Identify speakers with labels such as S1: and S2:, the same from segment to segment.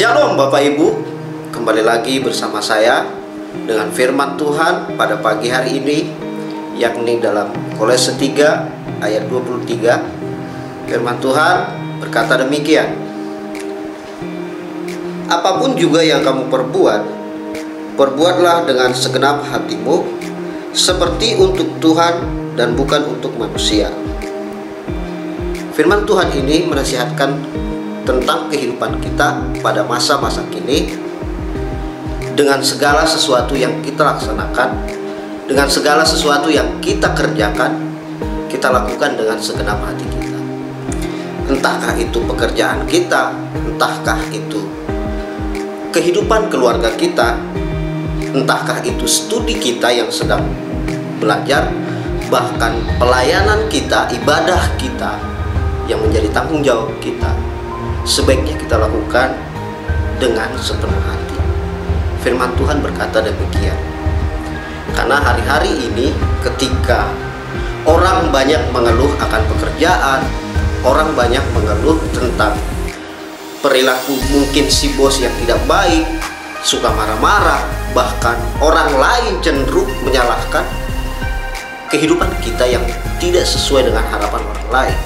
S1: Shalom Bapak Ibu, kembali lagi bersama saya dengan firman Tuhan pada pagi hari ini, yakni dalam Kolose 3 ayat 23. Firman Tuhan berkata demikian: apapun juga yang kamu perbuat, perbuatlah dengan segenap hatimu, seperti untuk Tuhan dan bukan untuk manusia. Firman Tuhan ini menasihatkan tentang kehidupan kita pada masa-masa kini, dengan segala sesuatu yang kita laksanakan, dengan segala sesuatu yang kita kerjakan, kita lakukan dengan segenap hati kita. Entahkah itu pekerjaan kita, entahkah itu kehidupan keluarga kita, entahkah itu studi kita yang sedang belajar, bahkan pelayanan kita, ibadah kita yang menjadi tanggung jawab kita, sebaiknya kita lakukan dengan sepenuh hati. Firman Tuhan berkata demikian. Karena hari-hari ini ketika orang banyak mengeluh akan pekerjaan, orang banyak mengeluh tentang perilaku mungkin si bos yang tidak baik, suka marah-marah, bahkan orang lain cenderung menyalahkan kehidupan kita yang tidak sesuai dengan harapan orang lain.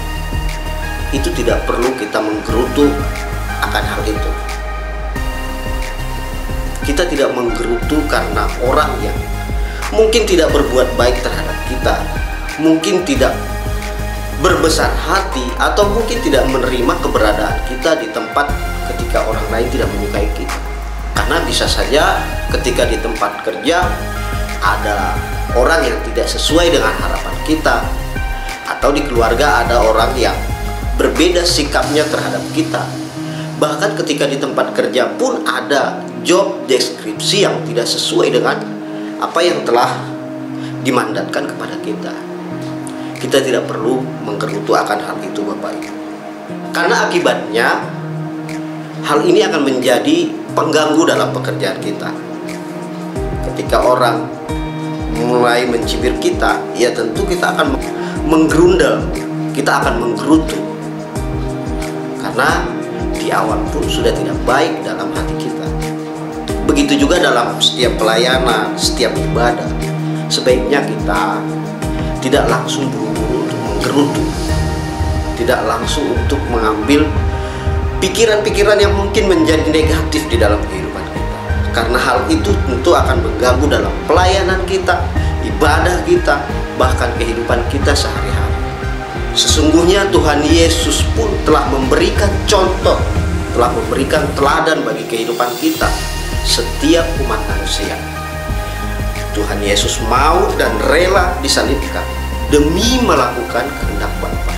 S1: Itu tidak perlu kita menggerutu akan hal itu. Kita tidak menggerutu karena orang yang mungkin tidak berbuat baik terhadap kita, mungkin tidak berbesar hati, atau mungkin tidak menerima keberadaan kita di tempat ketika orang lain tidak menyukai kita. Karena bisa saja ketika di tempat kerja ada orang yang tidak sesuai dengan harapan kita, atau di keluarga ada orang yang berbeda sikapnya terhadap kita. Bahkan ketika di tempat kerja pun ada job deskripsi yang tidak sesuai dengan apa yang telah dimandatkan kepada kita. Kita tidak perlu menggerutu akan hal itu, Bapak Ibu. Karena akibatnya hal ini akan menjadi pengganggu dalam pekerjaan kita. Ketika orang mulai mencibir kita, ya tentu kita akan menggerundel, kita akan menggerutu. Karena di awal pun sudah tidak baik dalam hati kita. Begitu juga dalam setiap pelayanan, setiap ibadah. Sebaiknya kita tidak langsung buru-buru untuk menggerutu, tidak langsung untuk mengambil pikiran-pikiran yang mungkin menjadi negatif di dalam kehidupan kita. Karena hal itu tentu akan mengganggu dalam pelayanan kita, ibadah kita, bahkan kehidupan kita sehari-hari. Sesungguhnya Tuhan Yesus pun telah memberikan contoh, telah memberikan teladan bagi kehidupan kita, setiap umat manusia. Tuhan Yesus mau dan rela disalibkan demi melakukan kehendak Bapa.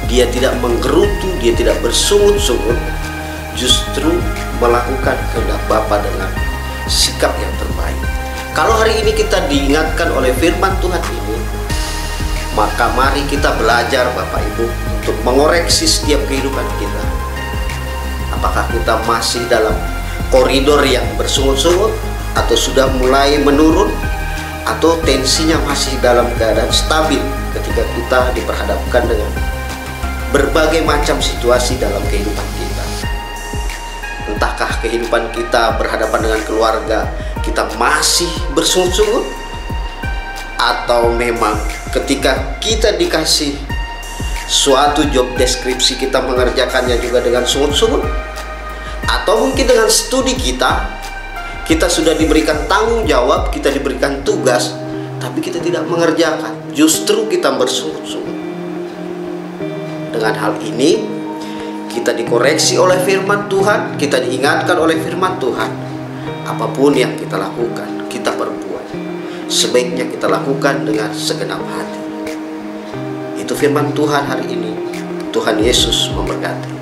S1: Dia tidak menggerutu, dia tidak bersungut-sungut, justru melakukan kehendak Bapa dengan sikap yang terbaik. Kalau hari ini kita diingatkan oleh firman Tuhan ini, maka mari kita belajar, Bapak Ibu, untuk mengoreksi setiap kehidupan kita. Apakah kita masih dalam koridor yang bersungut-sungut, atau sudah mulai menurun, atau tensinya masih dalam keadaan stabil ketika kita diperhadapkan dengan berbagai macam situasi dalam kehidupan kita. Entahkah kehidupan kita berhadapan dengan keluarga kita masih bersungut-sungut, atau memang ketika kita dikasih suatu job deskripsi kita mengerjakannya juga dengan sungut-sungut, atau mungkin dengan studi kita sudah diberikan tanggung jawab, kita diberikan tugas, tapi kita tidak mengerjakan, justru kita bersungut-sungut. Dengan hal ini kita dikoreksi oleh firman Tuhan, kita diingatkan oleh firman Tuhan. Apapun yang kita lakukan, kita perbuat, sebaiknya kita lakukan dengan segenap hati. Itu firman Tuhan hari ini. Tuhan Yesus memberkati.